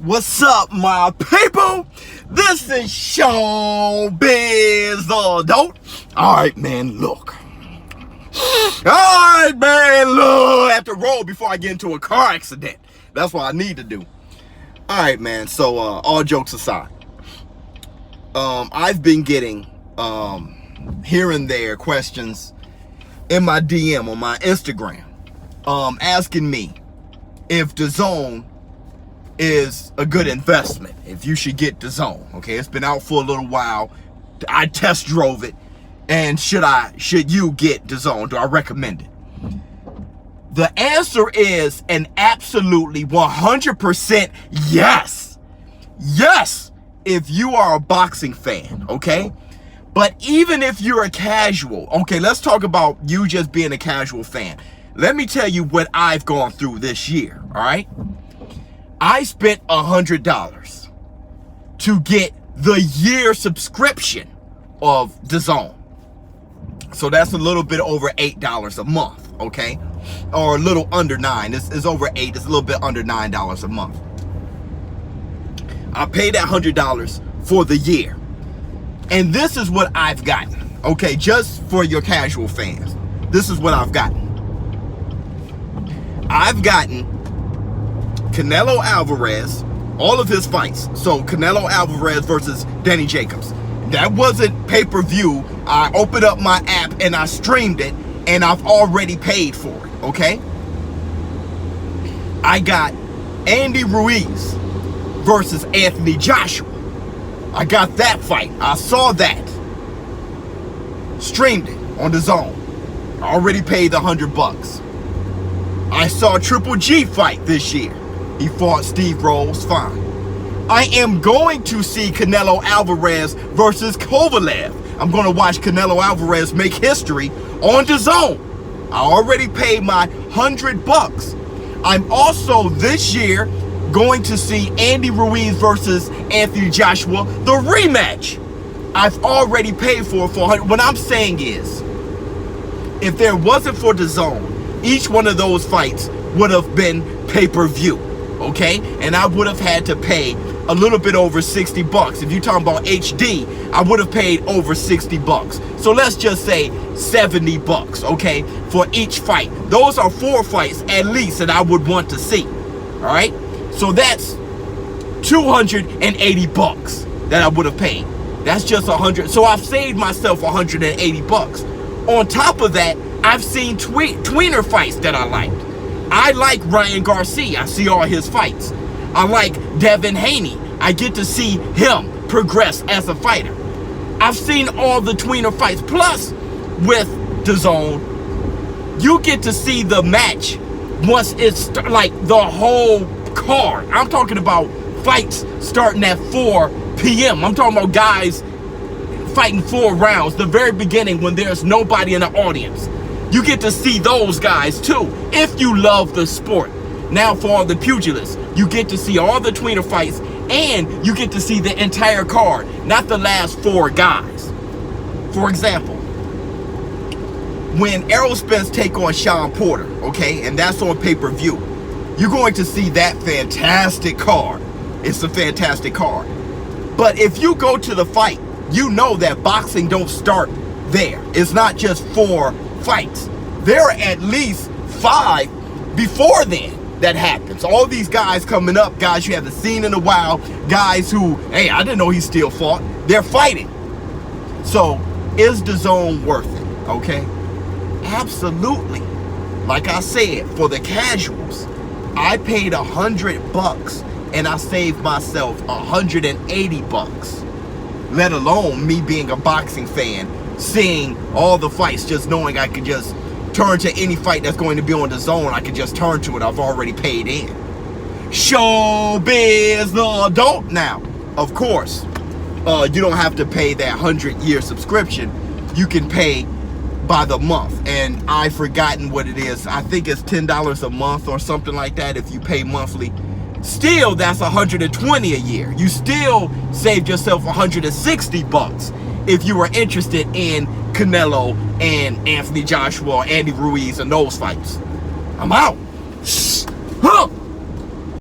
What's up, my people? This is ShowBizz the Adult. Alright, man, look. Alright, man, look. I have to roll before I get into a car accident. That's what I need to do. Alright, man, so all jokes aside. I've been getting here and there questions in my DM on my Instagram asking me if Dazn is a good investment, if you should get Dazn. Okay, it's been out for a little while. I test drove it, and should you get Dazn? Do I recommend it? The answer is an absolutely 100% yes. Yes, if you are a boxing fan, okay? But even if you're a casual, okay, let's talk about you just being a casual fan. Let me tell you what I've gone through this year, all right? I spent $100 to get the year subscription of Dazn. So that's a little bit over $8 a month, okay? Or a little under $9. It's over $8. It's a little bit under $9 a month. I paid that $100 for the year. And this is what I've gotten, okay? Just for your casual fans. This is what I've gotten. I've gotten Canelo Alvarez, all of his fights. So Canelo Alvarez versus Danny Jacobs. That wasn't pay-per-view. I opened up my app and I streamed it, and I've already paid for it, okay? I got Andy Ruiz versus Anthony Joshua. I got that fight. I saw that. Streamed it on Dazn. I already paid the $100. I saw Triple G fight this year. He fought Steve Rolls, fine. I am going to see Canelo Alvarez versus Kovalev. I'm going to watch Canelo Alvarez make history on Dazn. I already paid my $100. I'm also this year going to see Andy Ruiz versus Anthony Joshua, the rematch. I've already paid for $100. What I'm saying is, if there wasn't for Dazn, each one of those fights would have been pay-per-view, okay? And I would have had to pay a little bit over $60. If you're talking about HD, I would have paid over $60. So let's just say $70, okay, for each fight. Those are 4 fights at least that I would want to see, all right? So that's $280 that I would have paid. That's just $100. So I've saved myself $180. On top of that, I've seen tweener fights that I liked. I like Ryan Garcia. I see all his fights. I like Devin Haney. I get to see him progress as a fighter. I've seen all the tweener fights. Plus, with Dazn, you get to see the match once it's like the whole card. I'm talking about fights starting at 4 p.m. I'm talking about guys fighting 4 rounds. The very beginning when there's nobody in the audience. You get to see those guys too, if you love the sport. Now for all the pugilists, you get to see all the tweener fights, and you get to see the entire card, not the last 4 guys. For example, when Errol Spence take on Sean Porter, okay, and that's on pay-per-view, you're going to see that fantastic card. It's a fantastic card. But if you go to the fight, you know that boxing don't start there. It's not just 4 fights. There are at least 5 before then that happens. All these guys coming up, guys you haven't seen in a while, guys who, hey, I didn't know he still fought. They're fighting. So, is Dazn worth it? Okay? Absolutely. Like I said, for the casuals, I paid $100 and I saved myself $180. Let alone me being a boxing fan, seeing all the fights, just knowing I could just turn to any fight that's going to be on Dazn. I could just turn to it. I've already paid in. ShowBizz the Adult. Now, of course, you don't have to pay that 100-year subscription. You can pay by the month, and I've forgotten what it is. I think it's $10 a month or something like that if you pay monthly. Still, that's $120 a year. You still saved yourself $160 if you were interested in Canelo and Anthony Joshua, Andy Ruiz, and those fights. I'm out. Huh.